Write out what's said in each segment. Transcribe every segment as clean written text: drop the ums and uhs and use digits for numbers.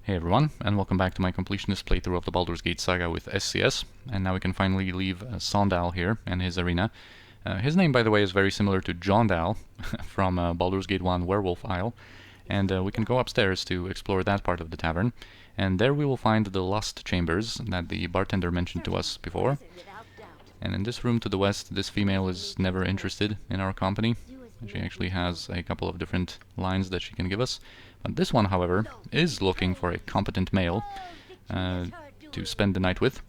Hey everyone, and welcome back to my completionist playthrough of the Baldur's Gate Saga with SCS. And now we can finally leave Sondal here and his arena. His name, by the way, is very similar to Jondal from Baldur's Gate 1 Werewolf Isle. And we can go upstairs to explore that part of the tavern. And there we will find the lust chambers that the bartender mentioned to us before. And in this room to the west, this female is never interested in our company. She actually has a couple of different lines that she can give us. But this one, however, is looking for a competent male to spend the night with.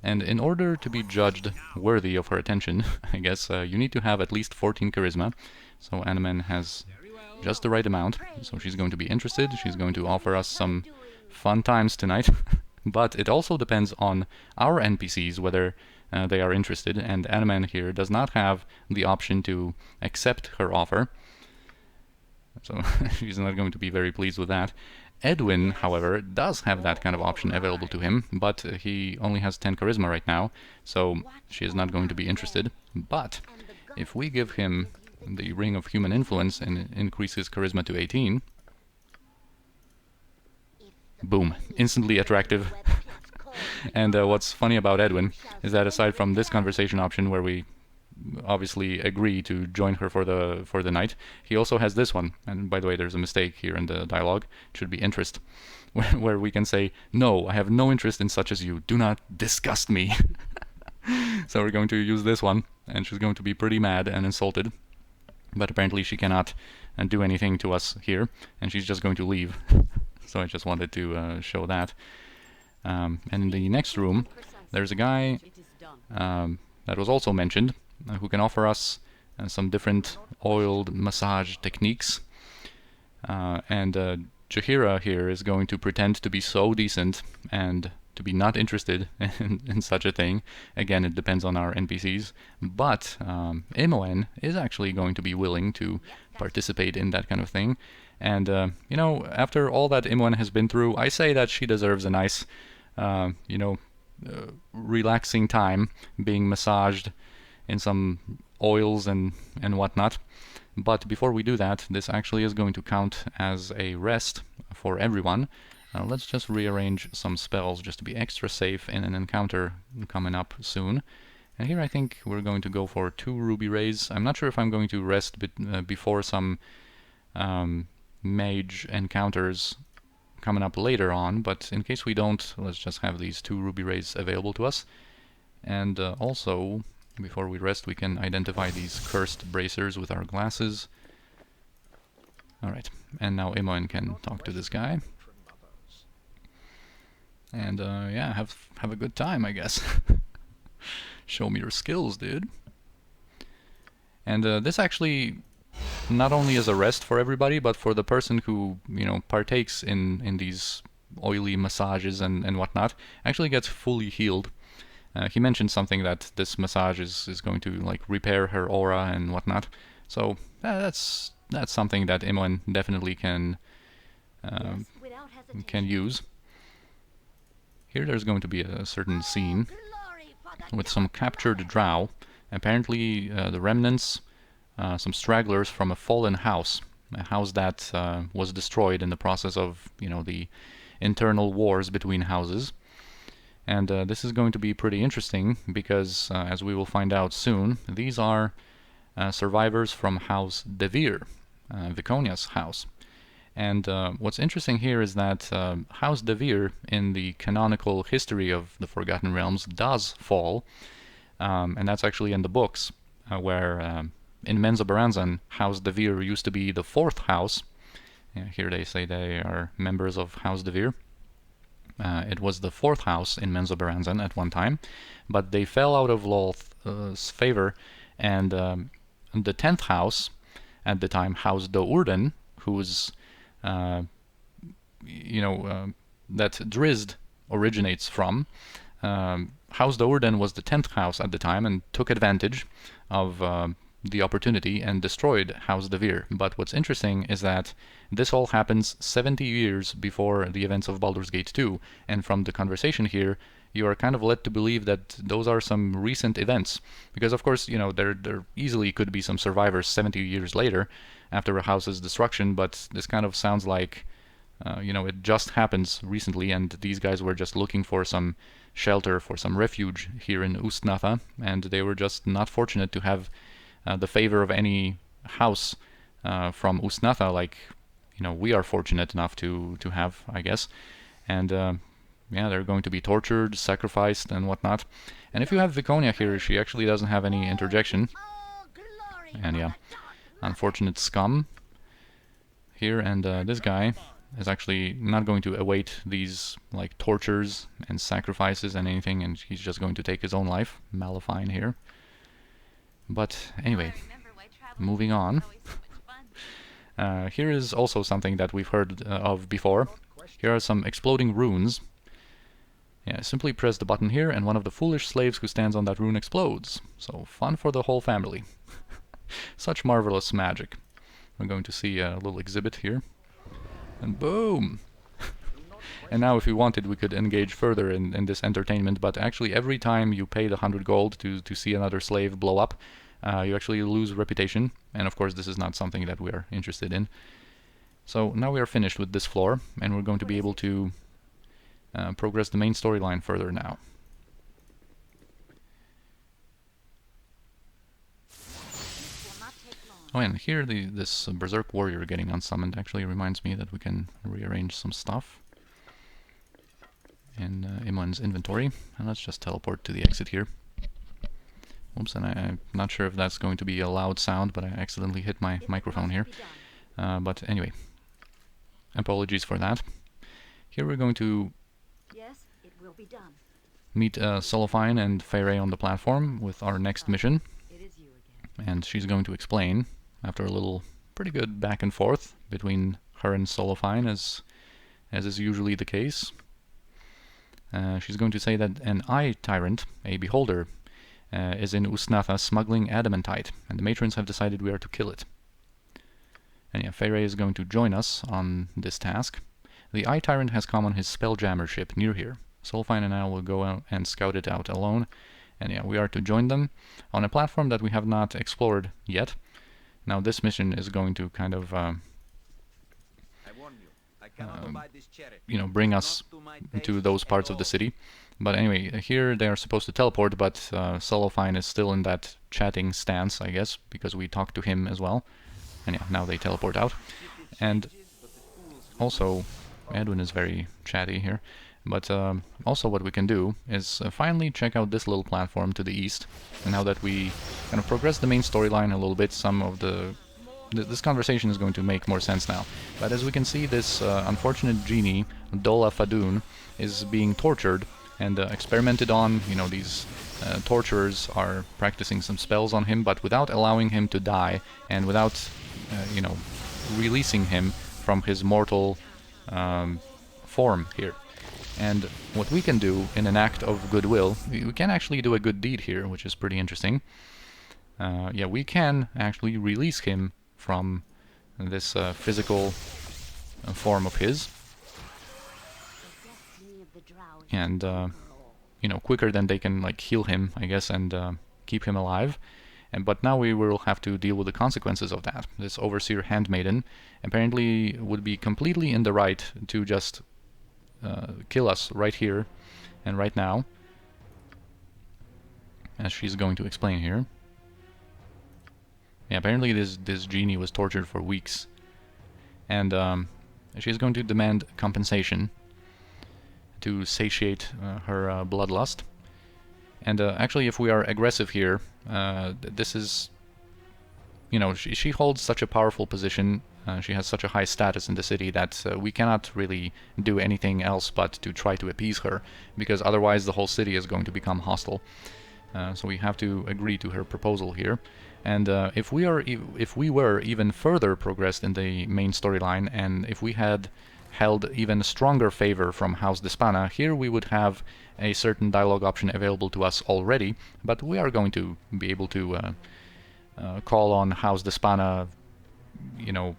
And in order to be judged worthy of her attention, I guess, you need to have at least 14 charisma. So Animen has just the right amount. So she's going to be interested. She's going to offer us some fun times tonight. But it also depends on our NPCs whether they are interested. And Animen here does not have the option to accept her offer. So she's not going to be very pleased with that. Edwin, however, does have that kind of option available to him, but he only has 10 charisma right now, so she is not going to be interested. But if we give him the Ring of Human Influence and increase his charisma to 18, boom, instantly attractive. And what's funny about Edwin is that aside from this conversation option where we obviously agree to join her for the night, he also has this one. And by the way, there's a mistake here in the dialogue. It should be interest, where we can say, "No, I have no interest in such as you. Do not disgust me." So we're going to use this one, and she's going to be pretty mad and insulted. But apparently she cannot do anything to us here, and she's just going to leave. So I just wanted to show that. And in the next room, there's a guy that was also mentioned, who can offer us some different oiled massage techniques. And Jaheira here is going to pretend to be so decent and to be not interested in such a thing. Again, it depends on our NPCs. But Imoen is actually going to be willing to participate in that kind of thing. And, you know, after all that Imoen has been through, I say that she deserves a nice, relaxing time being massaged in some oils and whatnot. But before we do that, this actually is going to count as a rest for everyone. Let's just rearrange some spells just to be extra safe in an encounter coming up soon. And here I think we're going to go for 2 ruby rays. I'm not sure if I'm going to rest before some mage encounters coming up later on, but in case we don't, let's just have these 2 ruby rays available to us. And also, before we rest, we can identify these cursed bracers with our glasses. Alright, and now Imoen can talk to this guy. And yeah, have a good time, I guess. Show me your skills, dude. And this actually not only is a rest for everybody, but for the person who, you know, partakes in these oily massages and whatnot, actually gets fully healed. He mentioned something that this massage is going to like repair her aura and whatnot. So that's something that Imoen definitely can use. Here there's going to be a certain scene with some captured drow. Apparently the remnants, some stragglers from a fallen house, a house that was destroyed in the process of, you know, the internal wars between houses. And this is going to be pretty interesting because, as we will find out soon, these are survivors from House Devere, Viconia's house. And what's interesting here is that House Devere, in the canonical history of the Forgotten Realms, does fall. And that's actually in the books, where in Menzoberranzan, House Devere used to be the 4th house. Here they say they are members of House Devere. It was the 4th house in Menzoberranzan at one time, but they fell out of Lolth's favor, and the 10th house at the time, House Do'Urden, whose that Drizzt originates from. House Do'Urden was the 10th house at the time and took advantage of the opportunity and destroyed House Devere. But what's interesting is that this all happens 70 years before the events of Baldur's Gate 2, and from the conversation here, you are kind of led to believe that those are some recent events. Because of course, you know, there easily could be some survivors 70 years later after a house's destruction, but this kind of sounds like You know, it just happens recently, and these guys were just looking for some shelter, for some refuge here in Ustnatha, and they were just not fortunate to have the favor of any house from Ustnatha, like, you know, we are fortunate enough to have, I guess. And yeah, they're going to be tortured, sacrificed, and whatnot. And if you have Viconia here, she actually doesn't have any interjection. And yeah, unfortunate scum here, and this guy is actually not going to await these like tortures and sacrifices and anything, and he's just going to take his own life. Malifine here. But anyway, moving on. Here is also something that we've heard of before. Here are some exploding runes. Yeah, simply press the button here and one of the foolish slaves who stands on that rune explodes. So fun for the whole family. Such marvelous magic. We're going to see a little exhibit here. And boom! And now if we wanted, we could engage further in this entertainment, but actually every time you pay the 100 gold to see another slave blow up, you actually lose reputation, and of course this is not something that we are interested in. So now we are finished with this floor, and we're going to be able to progress the main storyline further now. Oh, and here this Berserk Warrior getting unsummoned actually reminds me that we can rearrange some stuff in Imon's inventory. And let's just teleport to the exit here. Oops, and I'm not sure if that's going to be a loud sound, but I accidentally hit my microphone here. But anyway, apologies for that. Here we're going to meet Solaufein and Phaere on the platform with our next mission. And she's going to explain, after a little pretty good back and forth between her and Solaufein, as is usually the case. She's going to say that an eye tyrant, a beholder, is in Ustnatha smuggling adamantite, and the matrons have decided we are to kill it. And yeah, Phaere is going to join us on this task. The eye tyrant has come on his spelljammer ship near here. Solaufein and I will go out and scout it out alone. And yeah, we are to join them on a platform that we have not explored yet. Now this mission is going to kind of, you know, bring us to those parts of the city. But anyway, here they are supposed to teleport, but Solaufein is still in that chatting stance, I guess, because we talked to him as well. And yeah, now they teleport out. And also, Edwin is very chatty here. But also what we can do is finally check out this little platform to the east. And now that we kind of progress the main storyline a little bit, some of this conversation is going to make more sense now. But as we can see, this unfortunate genie, Dola Fadoon, is being tortured and experimented on. You know, these torturers are practicing some spells on him, but without allowing him to die and without, you know, releasing him from his mortal form here. And what we can do in an act of goodwill, we can actually do a good deed here, which is pretty interesting. Yeah, we can actually release him from this physical form of his. And, you know, quicker than they can, like, heal him, I guess, and keep him alive. But now we will have to deal with the consequences of that. This Overseer Handmaiden apparently would be completely in the right to just kill us right here and right now, as she's going to explain here. Yeah, apparently this genie was tortured for weeks, and she's going to demand compensation to satiate her bloodlust. And actually, if we are aggressive here, this is, you know, she holds such a powerful position. She has such a high status in the city that we cannot really do anything else but to try to appease her, because otherwise the whole city is going to become hostile. So we have to agree to her proposal here. And if we were even further progressed in the main storyline, and if we had held even stronger favor from House Despana, here we would have a certain dialogue option available to us already, but we are going to be able to call on House Despana, you know,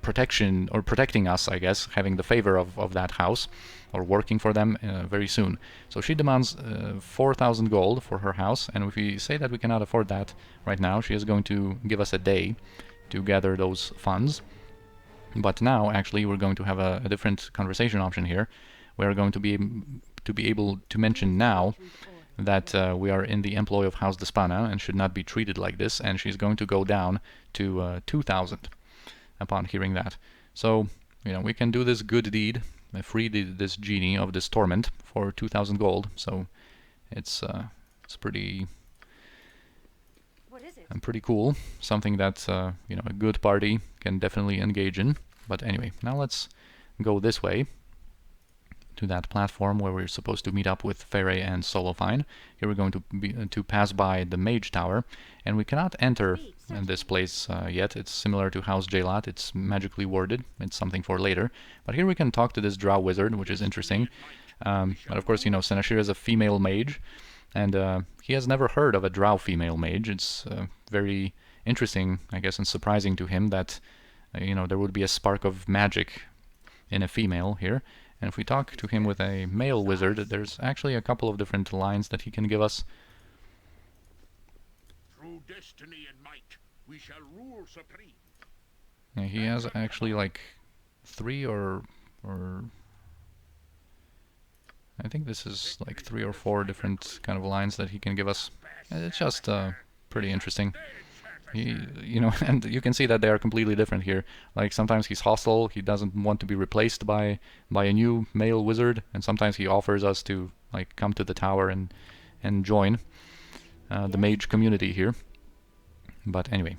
protection, or protecting us, I guess, having the favor of that house, or working for them very soon. So she demands 4,000 gold for her house, and if we say that we cannot afford that right now, she is going to give us a day to gather those funds. But now, actually, we're going to have a different conversation option here. We're going to be able to mention now that we are in the employ of House Despana and should not be treated like this, and she's going to go down to 2,000 upon hearing that. So, you know, we can do this good deed, free this genie of this torment for 2,000 gold. So it's pretty pretty cool. Something that you know, a good party can definitely engage in. But anyway, now let's go this way to that platform where we're supposed to meet up with Phaere and Solaufein. Here we're going to pass by the Mage Tower, and we cannot enter in this place yet. It's similar to House Jalat. It's magically warded. It's something for later. But here we can talk to this Drow wizard, which is interesting. But of course, you know, Senashira is a female mage, and he has never heard of a Drow female mage. It's very interesting, I guess, and surprising to him that you know, there would be a spark of magic in a female here. And if we talk to him with a male wizard, there's actually a couple of different lines that he can give us. Through destiny and might, we shall rule supreme. Yeah, he has actually like 3 or I think this is like 3 or 4 different kind of lines that he can give us. And it's just pretty interesting. You know, and you can see that they are completely different here. Like sometimes he's hostile, he doesn't want to be replaced by a new male wizard, and sometimes he offers us to like come to the tower and join the mage community here. But anyway,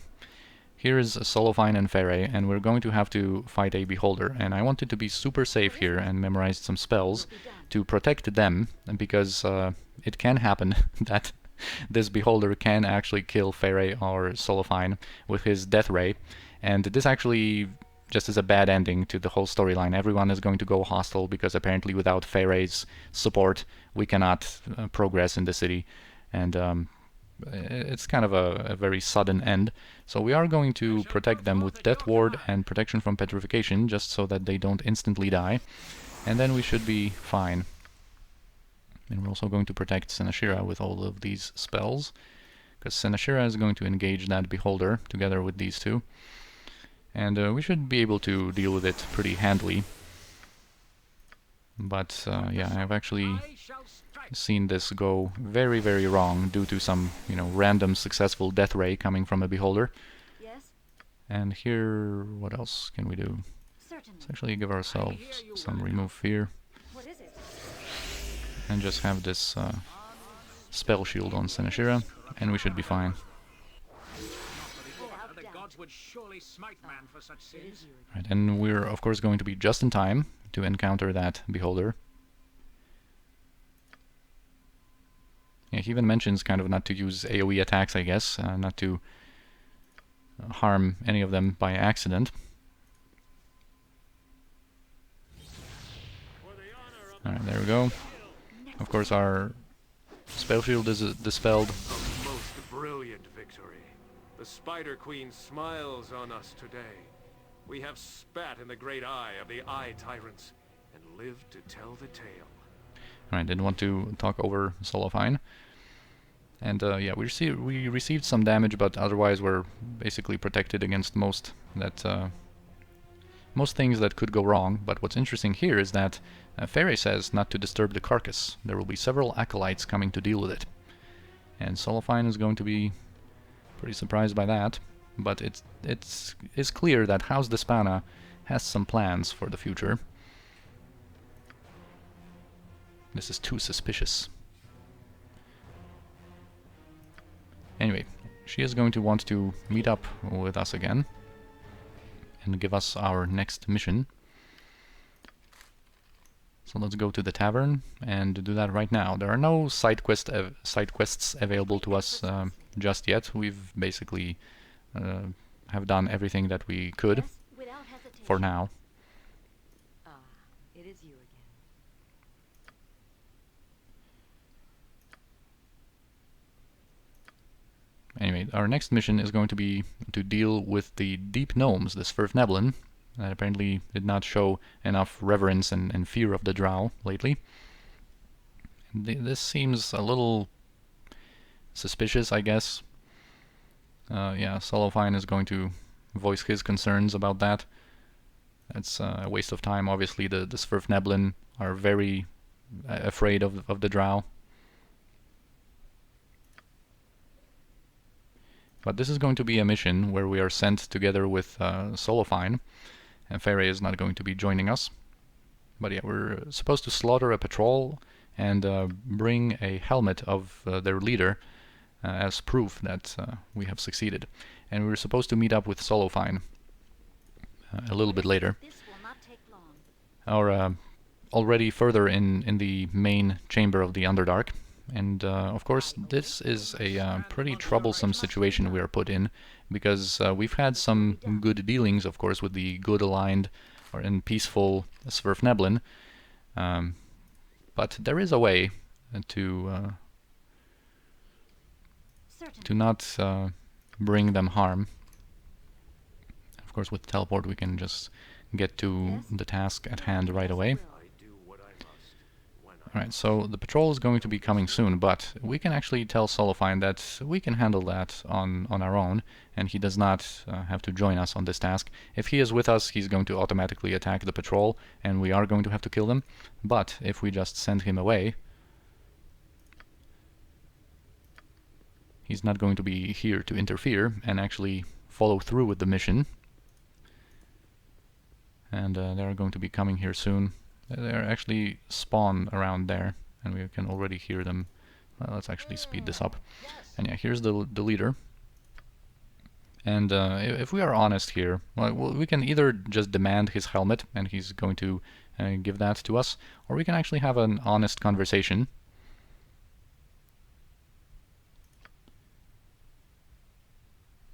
here is Solaufein and Phaere, and we're going to have to fight a beholder. And I wanted to be super safe here and memorize some spells to protect them, because it can happen that this beholder can actually kill Phaere or Solaufein with his death ray, and this actually just is a bad ending to the whole storyline. Everyone is going to go hostile because apparently without Phaere's support we cannot progress in the city, and it's kind of a very sudden end. So we are going to protect them with Death Ward and Protection from Petrification, just so that they don't instantly die, and then we should be fine. And we're also going to protect Senashira with all of these spells, because Senashira is going to engage that beholder together with these two. And we should be able to deal with it pretty handily. But yeah, I've actually seen this go very, very wrong due to some, you know, random successful death ray coming from a beholder. Yes? And here, what else can we do? Let's actually give ourselves some remove fear. And just have this spell shield on Senashira, and we should be fine. Right, and we're of course going to be just in time to encounter that beholder. Yeah, he even mentions kind of not to use AoE attacks, I guess, not to harm any of them by accident. Alright, there we go. Of course, our spell shield is dispelled. A most brilliant victory. The Spider Queen smiles on us today. We have spat in the great eye of the Eye Tyrants and lived to tell the tale. Alright, didn't want to talk over Solaufein. And yeah, we received some damage, but otherwise we're basically protected against most things that could go wrong. But what's interesting here is that Phaere says not to disturb the carcass. There will be several acolytes coming to deal with it. And Solaufein is going to be pretty surprised by that. But it's clear that House Despana has some plans for the future. This is too suspicious. Anyway, she is going to want to meet up with us again and give us our next mission. So let's go to the Tavern and do that right now. There are no side quests available to us just yet. We've basically have done everything that we could for now. It is you again. Anyway, our next mission is going to be to deal with the deep gnomes, the Svirfneblin, that apparently did not show enough reverence and fear of the Drow lately. This seems a little suspicious, I guess. Yeah, Solaufein is going to voice his concerns about that. That's a waste of time. Obviously, the Svirfneblin are very afraid of the Drow. But this is going to be a mission where we are sent together with Solaufein, and Phaere is not going to be joining us. But yeah, we're supposed to slaughter a patrol and bring a helmet of their leader as proof that we have succeeded. And we're supposed to meet up with Solaufein a little bit later. This will not take long. Or already further in the main chamber of the Underdark. And of course, this is a pretty troublesome situation we are put in, because we've had some good dealings, of course, with the good aligned and peaceful Svirfneblin, but there is a way to not bring them harm. Of course, with teleport we can just get to the task at hand right away. Alright, so the patrol is going to be coming soon, but we can actually tell Solaufein that we can handle that on our own, and he does not have to join us on this task. If he is with us, he's going to automatically attack the patrol, and we are going to have to kill them. But if we just send him away, he's not going to be here to interfere and actually follow through with the mission. And they're going to be coming here soon. They're actually spawn around there, and we can already hear them. Well, let's actually speed this up. And yeah, here's the leader. And if we are honest here, well, we can either just demand his helmet, and he's going to give that to us, or we can actually have an honest conversation.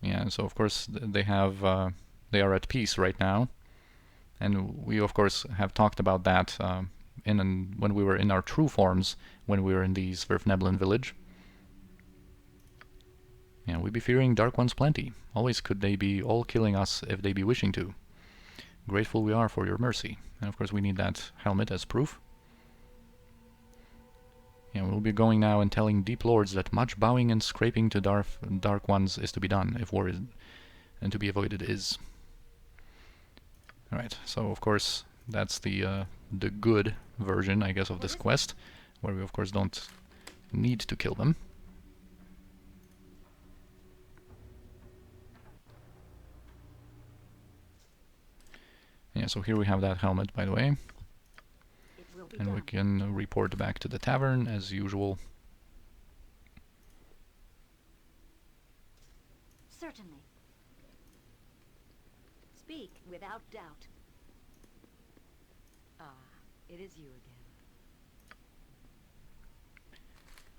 Yeah, so of course they are at peace right now. And we, of course, have talked about that when we were in our true forms, when we were in the Svirfneblin village. Yeah, we be fearing Dark Ones plenty. Always could they be all killing us if they be wishing to. Grateful we are for your mercy. And of course we need that helmet as proof. Yeah, we'll be going now and telling Deep Lords that much bowing and scraping to Dark Ones is to be done, if war is and to be avoided is. Alright, so of course that's the good version, I guess, of this quest, where we of course don't need to kill them. Yeah, so here we have that helmet, by the way, and we can report back to the tavern as usual. Certainly. Speak without doubt. Ah, it is you again.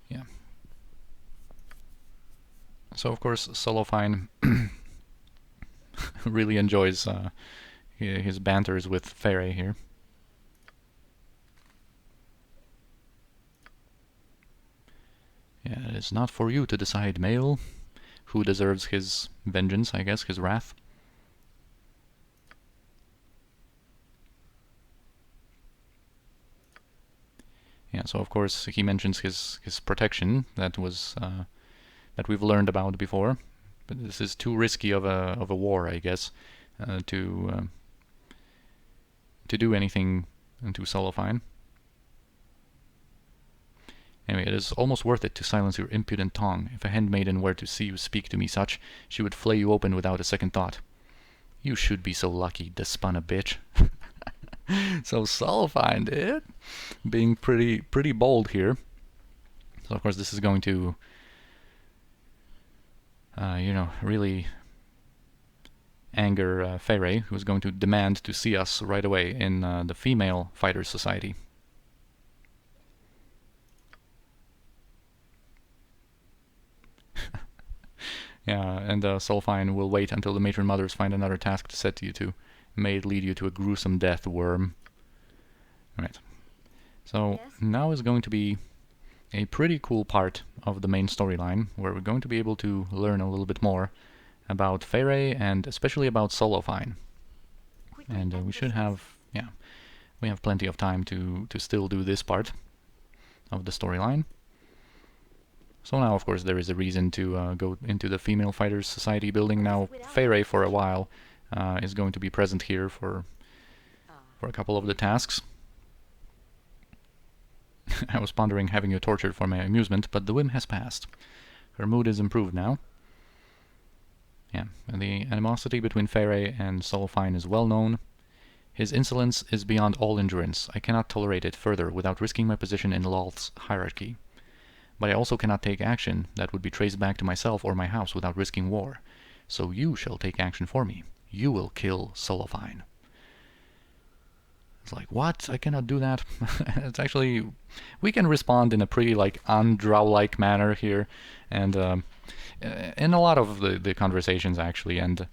Yeah. So of course Solaufein really enjoys his banters with Phaere here. Yeah, it is not for you to decide, male, who deserves his vengeance, I guess, his wrath. Yeah, so of course he mentions his protection that was that we've learned about before, but this is too risky of a war, I guess, to do anything to Solaufein. Anyway, it is almost worth it to silence your impudent tongue. If a handmaiden were to see you speak to me such, she would flay you open without a second thought. You should be so lucky, Despana bitch. So Solaufein, dude, being pretty bold here. So of course this is going to, you know, really anger Phaere, who is going to demand to see us right away in the Female Fighters Society. Yeah, and Solaufein will wait until the Matron Mothers find another task to set you to. May it lead you to a gruesome death, worm. Alright. So now is going to be a pretty cool part of the main storyline, where we're going to be able to learn a little bit more about Phaere and especially about Solaufein. And we should have, yeah, we have plenty of time to still do this part of the storyline. So now, of course, there is a reason to go into the Female Fighters Society building. Now, Phaere, for a while, is going to be present here for for a couple of the tasks. I was pondering having you tortured for my amusement, but the whim has passed. Her mood is improved now. Yeah, and the animosity between Phaere and Solaufein is well known. His insolence is beyond all endurance. I cannot tolerate it further without risking my position in Lolth's hierarchy. But I also cannot take action that would be traced back to myself or my house without risking war. So you shall take action for me. You will kill Solaufein. It's like, what? I cannot do that? It's actually... We can respond in a pretty, like, un-Drow-like manner here. And in a lot of the conversations, actually. And,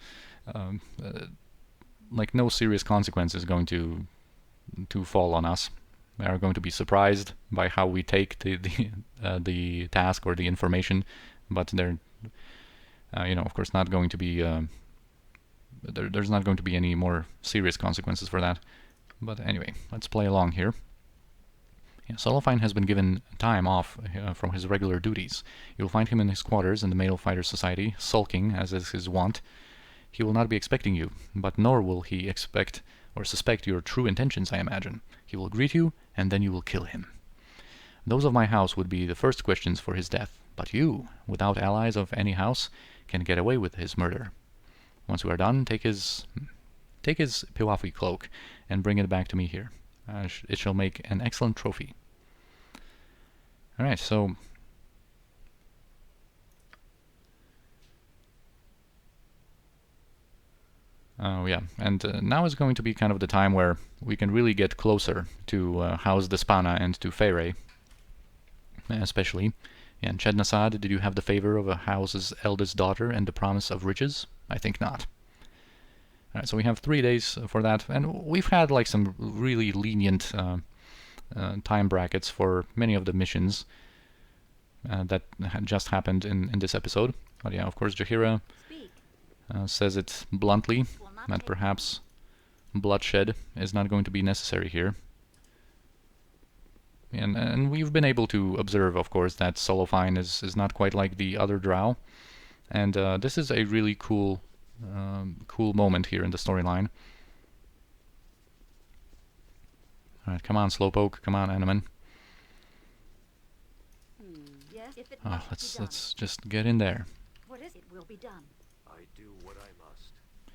like, no serious consequence is going to fall on us. We are going to be surprised by how we take the task or the information. But they're, you know, of course not going to be... there's not going to be any more serious consequences for that. But anyway, let's play along here. Yeah, Solaufein has been given time off from his regular duties. You'll find him in his quarters in the Male Fighters Society, sulking, as is his wont. He will not be expecting you, but nor will he expect or suspect your true intentions, I imagine. He will greet you, and then you will kill him. Those of my house would be the first questions for his death, but you, without allies of any house, can get away with his murder. Once we are done, take his Piwafi cloak and bring it back to me here. It shall make an excellent trophy. Alright, so... Oh yeah, and now is going to be kind of the time where we can really get closer to House Despana and to Phaere, especially. And Chednasad, did you have the favor of a house's eldest daughter and the promise of riches? I think not. Alright, so we have 3 days for that, and we've had like some really lenient time brackets for many of the missions that had just happened in this episode. But yeah, of course, Jaheira says it bluntly, that perhaps bloodshed is not going to be necessary here. And we've been able to observe, of course, that Solaufein is not quite like the other Drow, and this is a really cool moment here in the storyline. Alright, come on, Slowpoke, come on, Animan. Yes, if it Oh, must let's just get in there. What is it? Will be done. I do what I must,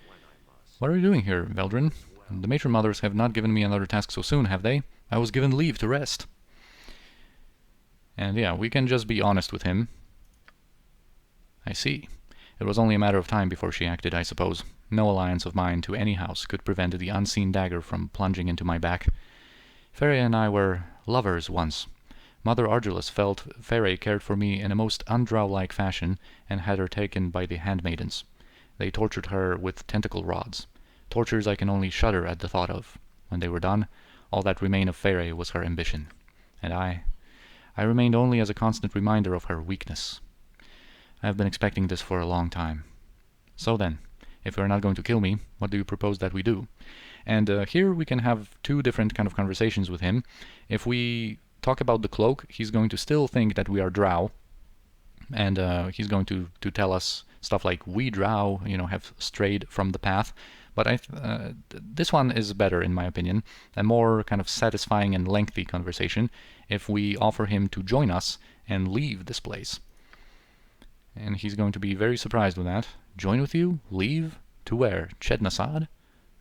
when I must. What are you doing here, Veldrin? The Matron Mothers have not given me another task so soon, have they? I was given leave to rest. And yeah, we can just be honest with him. I see. It was only a matter of time before she acted, I suppose. No alliance of mine to any house could prevent the unseen dagger from plunging into my back. Phaere and I were lovers once. Mother Ardulace felt Phaere cared for me in a most undrow-like fashion and had her taken by the handmaidens. They tortured her with tentacle rods. Tortures I can only shudder at the thought of. When they were done, all that remained of Phaere was her ambition. And I remained only as a constant reminder of her weakness. I have been expecting this for a long time. So then, if you are not going to kill me, what do you propose that we do? And here we can have 2 different kind of conversations with him. If we talk about the cloak, he's going to still think that we are Drow, and he's going to tell us stuff like, we Drow, you know, have strayed from the path. But this one is better, in my opinion, a more kind of satisfying and lengthy conversation if we offer him to join us and leave this place. And he's going to be very surprised with that. Join with you? Leave? To where? Chednasad?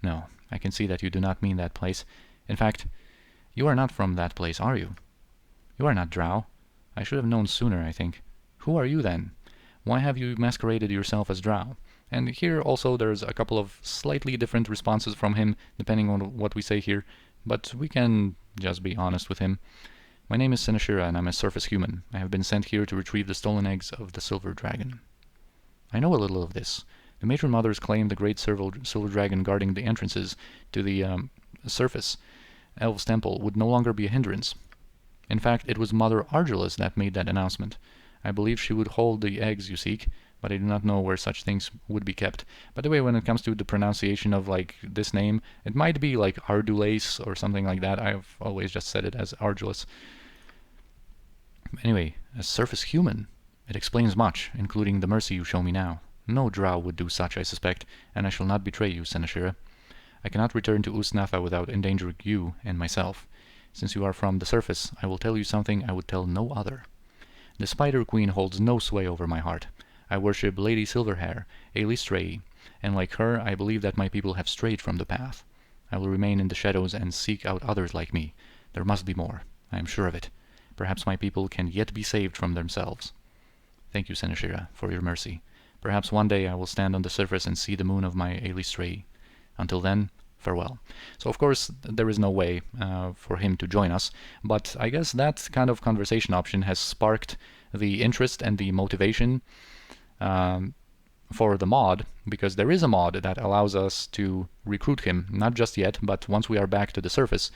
No, I can see that you do not mean that place. In fact, you are not from that place, are you? You are not Drow. I should have known sooner, I think. Who are you, then? Why have you masqueraded yourself as Drow? And here also there's a couple of slightly different responses from him, depending on what we say here, but we can just be honest with him. My name is Sinashira, and I'm a surface human. I have been sent here to retrieve the stolen eggs of the Silver Dragon. I know a little of this. The Matron Mothers claim the great Silver Dragon guarding the entrances to the surface Elves' Temple would no longer be a hindrance. In fact, it was Mother Ardulace that made that announcement. I believe she would hold the eggs you seek, but I do not know where such things would be kept. By the way, when it comes to the pronunciation of, like, this name, it might be like Ardulace or something like that. I've always just said it as Ardulace. Anyway, as surface human, it explains much, including the mercy you show me now. No Drow would do such, I suspect, and I shall not betray you, Senashira. I cannot return to Ustnatha without endangering you and myself. Since you are from the surface, I will tell you something I would tell no other. The Spider Queen holds no sway over my heart. I worship Lady Silverhair, Aelistray, and like her, I believe that my people have strayed from the path. I will remain in the shadows and seek out others like me. There must be more. I am sure of it. Perhaps my people can yet be saved from themselves. Thank you, Seneshira, for your mercy. Perhaps one day I will stand on the surface and see the moon of my Aelistray. Until then, farewell. So of course there is no way for him to join us, but I guess that kind of conversation option has sparked the interest and the motivation for the mod, because there is a mod that allows us to recruit him, not just yet, but once we are back to the surface.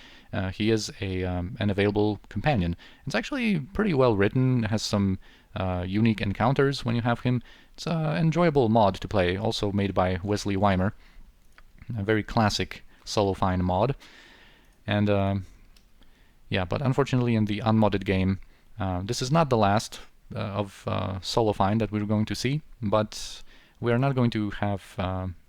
He is an available companion. It's actually pretty well written, has some unique encounters when you have him. It's an enjoyable mod to play, also made by Wesley Weimer. A very classic Solaufein mod. And yeah, but unfortunately in the unmodded game, this is not the last of Solaufein that we're going to see, but we are not going to have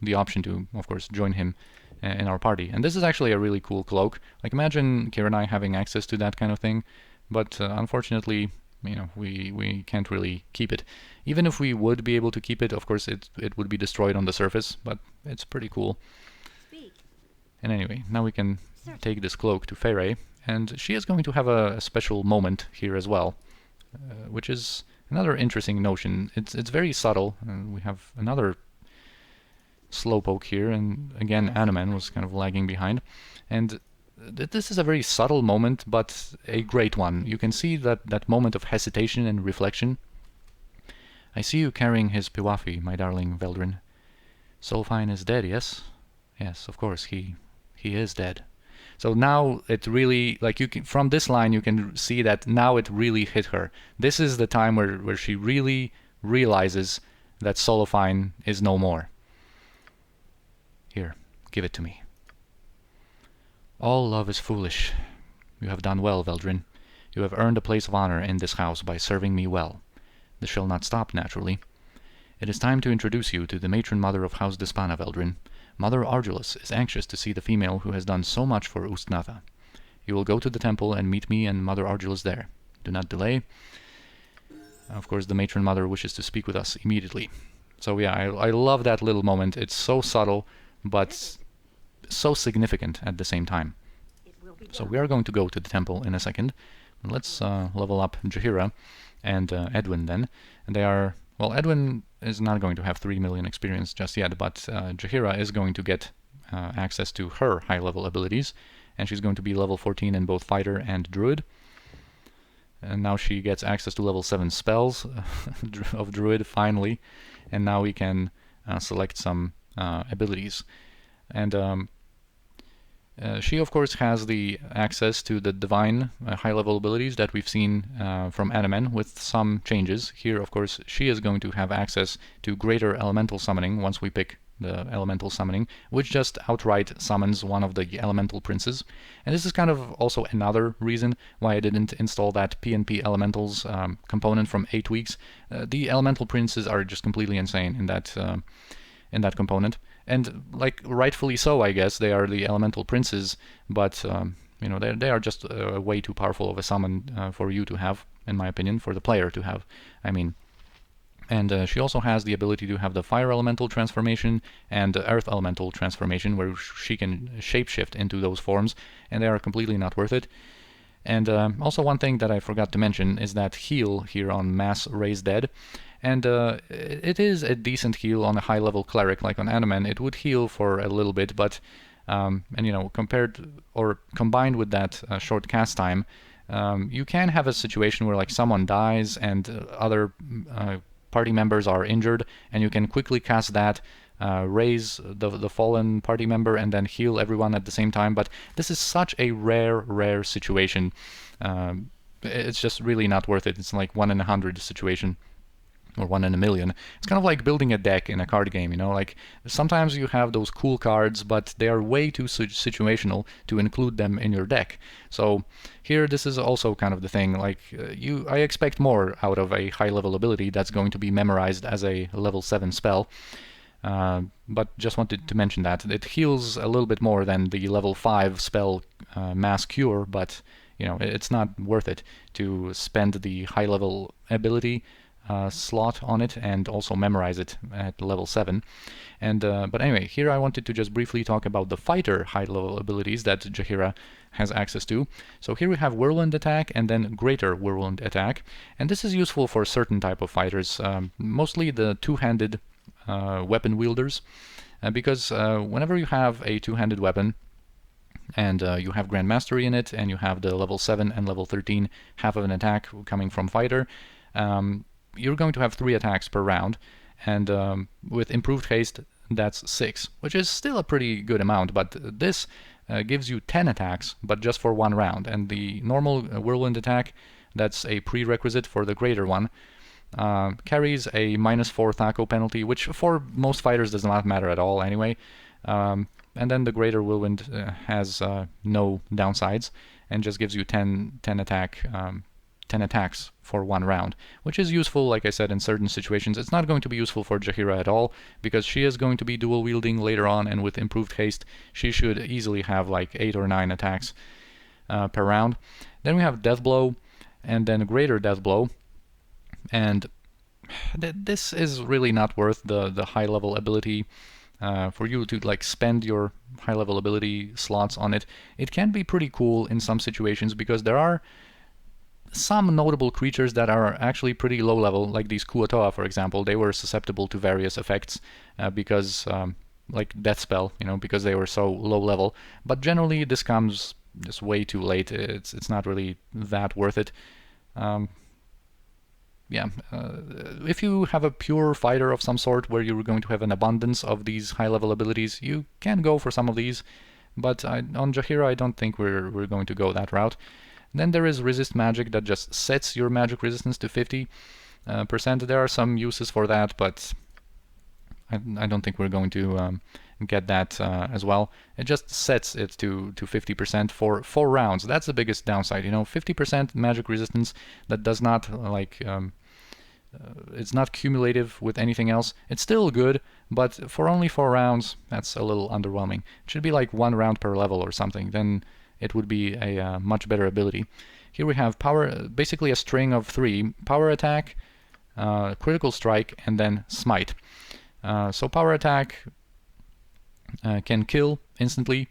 the option to, of course, join him in our party. And this is actually a really cool cloak. Like, imagine Kira and I having access to that kind of thing, but unfortunately, you know, we can't really keep it. Even if we would be able to keep it, of course, it would be destroyed on the surface, but it's pretty cool. Speak. And anyway, now we can take this cloak to Phaere, and she is going to have a special moment here as well, which is another interesting notion. It's very subtle, and we have another slowpoke here, and again Anomen was kind of lagging behind. And this is a very subtle moment, but a great one. You can see that moment of hesitation and reflection. I see you carrying his Piwafi, my darling Veldrin. Solaufein is dead, yes? Yes, of course, he is dead. So now it really, like, you can, from this line you can see that now it really hit her. This is the time where she really realizes that Solaufein is no more. Here, give it to me. All love is foolish. You have done well, Veldrin. You have earned a place of honor in this house by serving me well. This shall not stop, naturally. It is time to introduce you to the Matron Mother of House Despana, Veldrin. Mother Ardulace is anxious to see the female who has done so much for Ustnatha. You will go to the temple and meet me and Mother Ardulace there. Do not delay. Of course, the Matron Mother wishes to speak with us immediately. So yeah, I love that little moment. It's so subtle, but so significant at the same time. So we are going to go to the temple in a second. Let's level up Jaheira and Edwin then. And they are... Well, Edwin is not going to have 3 million experience just yet, but Jaheira is going to get access to her high-level abilities, and she's going to be level 14 in both Fighter and Druid. And now she gets access to level 7 spells of Druid, finally, and now we can select some abilities. And she, of course, has the access to the divine high-level abilities that we've seen from Anomen, with some changes. Here, of course, she is going to have access to greater elemental summoning once we pick the elemental summoning, which just outright summons one of the elemental princes. And this is kind of also another reason why I didn't install that PnP elementals component from aTweaks. The elemental princes are just completely insane in that component. And, like, rightfully so, I guess. They are the elemental princes, but you know, they are just way too powerful of a summon for you to have, in my opinion, for the player to have, I mean. And she also has the ability to have the fire elemental transformation and the earth elemental transformation, where she can shapeshift into those forms, and they are completely not worth it. And also one thing that I forgot to mention is that heal here on Mass Raise Dead. And it is a decent heal on a high-level cleric, like on Anomen. It would heal for a little bit, but and you know, compared or combined with that short cast time, you can have a situation where, like, someone dies and other party members are injured, and you can quickly cast that, raise the fallen party member, and then heal everyone at the same time. But this is such a rare situation. It's just really not worth it. It's like 1 in 100 situation. Or 1 in a million. It's kind of like building a deck in a card game, you know, like sometimes you have those cool cards, but they are way too situational to include them in your deck. So here, this is also kind of the thing, like I expect more out of a high level ability that's going to be memorized as a level 7 spell. but just wanted to mention that. It heals a little bit more than the level 5 spell Mass Cure, but you know, it's not worth it to spend the high level ability slot on it and also memorize it at level 7. And but anyway, here I wanted to just briefly talk about the fighter high level abilities that Jaheira has access to. So here we have Whirlwind Attack and then Greater Whirlwind Attack, and this is useful for certain type of fighters, mostly the two-handed weapon wielders, because whenever you have a two-handed weapon and you have Grand Mastery in it, and you have the level 7 and level 13 half of an attack coming from fighter, you're going to have 3 attacks per round, and with improved haste that's 6, which is still a pretty good amount, but this gives you 10 attacks, but just for 1 round, and the normal Whirlwind Attack, that's a prerequisite for the greater one, carries a -4 Thaco penalty, which for most fighters does not matter at all anyway. And then the Greater Whirlwind has no downsides and just gives you 10 attacks for 1 round, which is useful, like I said, in certain situations. It's not going to be useful for Jaheira at all, because she is going to be dual wielding later on, and with improved haste she should easily have like 8 or 9 attacks per round. Then we have Death Blow and then Greater Death Blow, and this is really not worth the high level ability. For you to like spend your high level ability slots on it. It can be pretty cool in some situations, because there are some notable creatures that are actually pretty low level, like these Kuatoa, for example. They were susceptible to various effects because like Death Spell, you know, because they were so low level. But generally this comes just way too late. It's not really that worth it. Yeah, if you have a pure fighter of some sort where you're going to have an abundance of these high-level abilities, you can go for some of these, but on Jaheira I don't think we're going to go that route. Then there is Resist Magic, that just sets your magic resistance to 50%. There are some uses for that, but I don't think we're going to get that as well. It just sets it to 50% for 4 rounds. That's the biggest downside, you know, 50% magic resistance that does not like it's not cumulative with anything else. It's still good, but for only 4 rounds, that's a little underwhelming. It should be like 1 round per level or something. Then it would be a much better ability. Here we have power, basically a string of 3: Power Attack, Critical Strike, and then Smite. So Power Attack can kill instantly.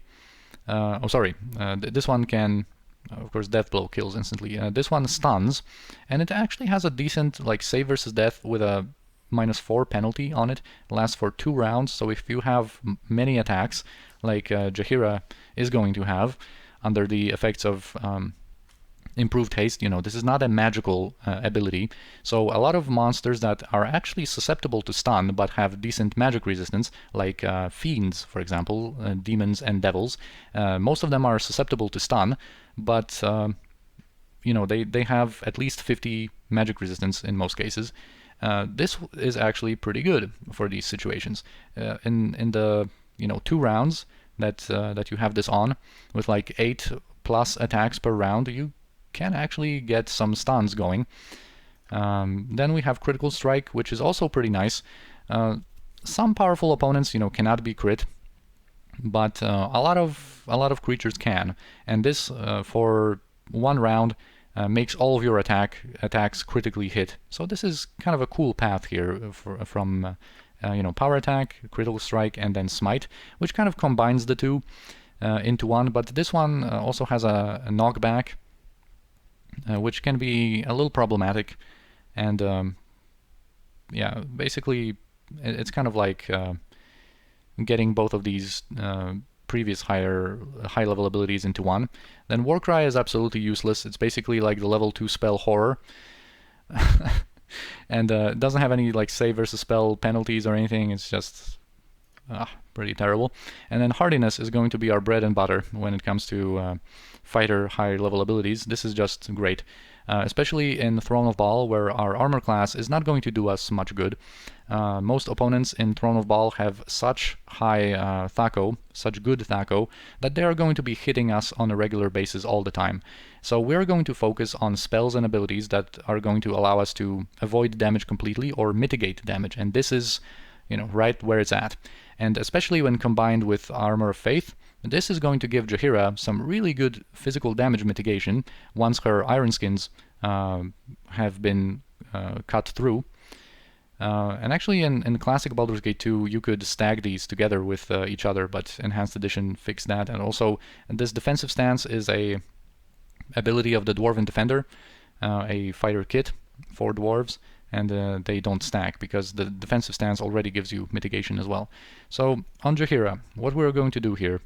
This one can, of course, Death Blow kills instantly. This one stuns, and it actually has a decent like save versus death with a -4 penalty on it. It lasts for 2 rounds, so if you have many attacks, like Jaheira is going to have, under the effects of improved haste, you know, this is not a magical ability, so a lot of monsters that are actually susceptible to stun but have decent magic resistance, like fiends, for example, demons and devils, most of them are susceptible to stun, but you know, they have at least 50 magic resistance in most cases. This is actually pretty good for these situations. In the 2 rounds that you have this on, with like 8+ attacks per round, you can actually get some stuns going. Then we have Critical Strike, which is also pretty nice. Some powerful opponents, cannot be crit, but a lot of creatures can, and this for 1 round makes all of your attacks critically hit. So this is kind of a cool path here from Power Attack, Critical Strike, and then Smite, which kind of combines the two into one. But this one also has a knockback, which can be a little problematic, and yeah, basically it's kind of like getting both of these previous high-level abilities into one. Then Warcry is absolutely useless. It's basically like the level 2 spell Horror, and it doesn't have any like save versus spell penalties or anything. It's just pretty terrible. And then Hardiness is going to be our bread and butter when it comes to fighter high-level abilities. This is just great, especially in Throne of Baal, where our armor class is not going to do us much good. Most opponents in Throne of Baal have such high Thaco, such good Thaco, that they are going to be hitting us on a regular basis all the time. So we're going to focus on spells and abilities that are going to allow us to avoid damage completely or mitigate damage, and this is you know, right where it's at. And especially when combined with Armor of Faith, this is going to give Jaheira some really good physical damage mitigation once her iron skins have been cut through. And actually in classic Baldur's Gate 2 you could stag these together with each other, but Enhanced Edition fixed that. And also this defensive stance is a ability of the Dwarven Defender, a fighter kit for dwarves, and they don't stack because the defensive stance already gives you mitigation as well. So on Jaheira, what we're going to do here,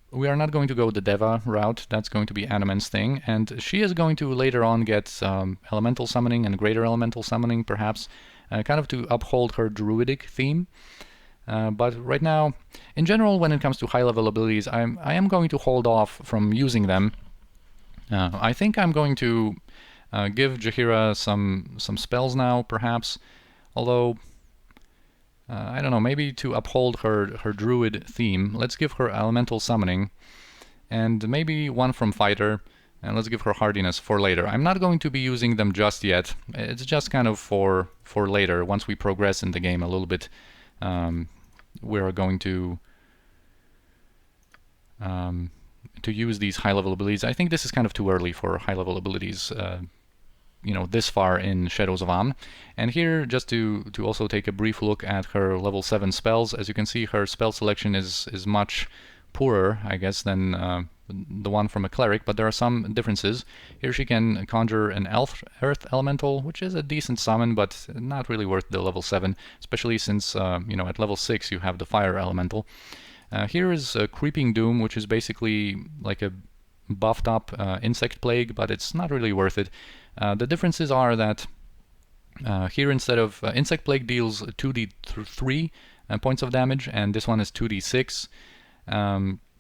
we are not going to go the Deva route. That's going to be Animan's thing, and she is going to later on get elemental summoning and greater elemental summoning, perhaps, kind of to uphold her druidic theme. But right now, in general, when it comes to high-level abilities, I am going to hold off from using them. I think I'm going to give Jaheira some spells now, perhaps, although I don't know, maybe to uphold her druid theme, let's give her elemental summoning, and maybe one from fighter, and let's give her hardiness for later. I'm not going to be using them just yet. It's just kind of for later. Once we progress in the game a little bit, we're going to use these high-level abilities. I think this is kind of too early for high-level abilities, you know, this far in Shadows of Amn. And here, just to also take a brief look at her level 7 spells, as you can see, her spell selection is much poorer, I guess, than the one from a cleric, but there are some differences. Here she can conjure an earth elemental, which is a decent summon, but not really worth the level 7, especially since, you know, at level 6 you have the fire elemental. Here is Creeping Doom, which is basically like a buffed up insect plague, but it's not really worth it. The differences are that here, instead of insect plague deals 2d3 points of damage, and this one is 2d6.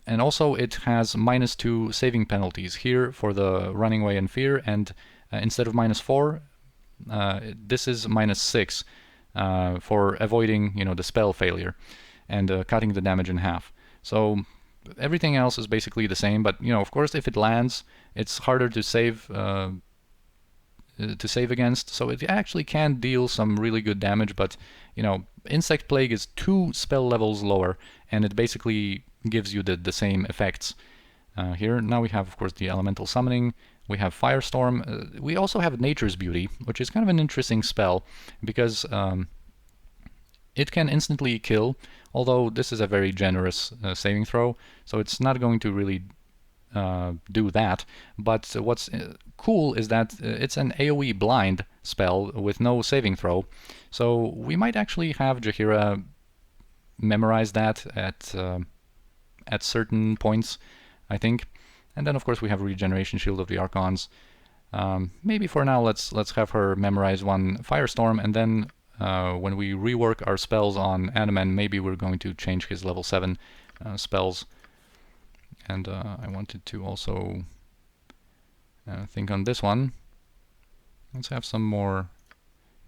And also it has -2 saving penalties here for the running away and fear, and instead of -4, this is -6 for avoiding, you know, the spell failure and cutting the damage in half. So everything else is basically the same, but, you know, of course, if it lands, it's harder to save against, so it actually can deal some really good damage. But, you know, Insect Plague is 2 spell levels lower, and it basically gives you the same effects. Here now we have, of course, the elemental summoning, we have Firestorm, we also have Nature's Beauty, which is kind of an interesting spell because it can instantly kill, although this is a very generous saving throw, so it's not going to really do that. But what's cool is that it's an AoE blind spell with no saving throw, so we might actually have Jaheira memorize that at certain points, I think. And then of course we have Regeneration Shield of the Archons. Maybe for now let's have her memorize one Firestorm, and then when we rework our spells on Animan, maybe we're going to change his level 7 spells. And I wanted to also think on this one. Let's have some more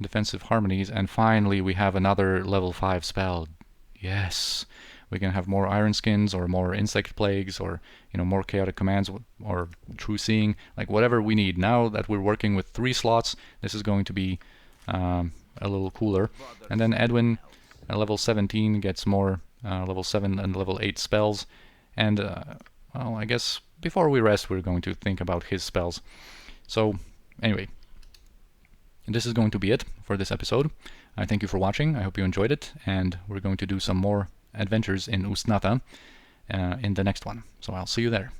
defensive harmonies, and finally we have another level 5 spell. Yes! We can have more Iron Skins, or more Insect Plagues, or, you know, more Chaotic Commands, or True Seeing, like whatever we need. Now that we're working with 3 slots, this is going to be a little cooler. And then Edwin, level 17, gets more level 7 and level 8 spells. And, well, I guess before we rest, we're going to think about his spells. So, anyway, this is going to be it for this episode. I thank you for watching. I hope you enjoyed it, and we're going to do some more adventures in Ustnata in the next one. So I'll see you there.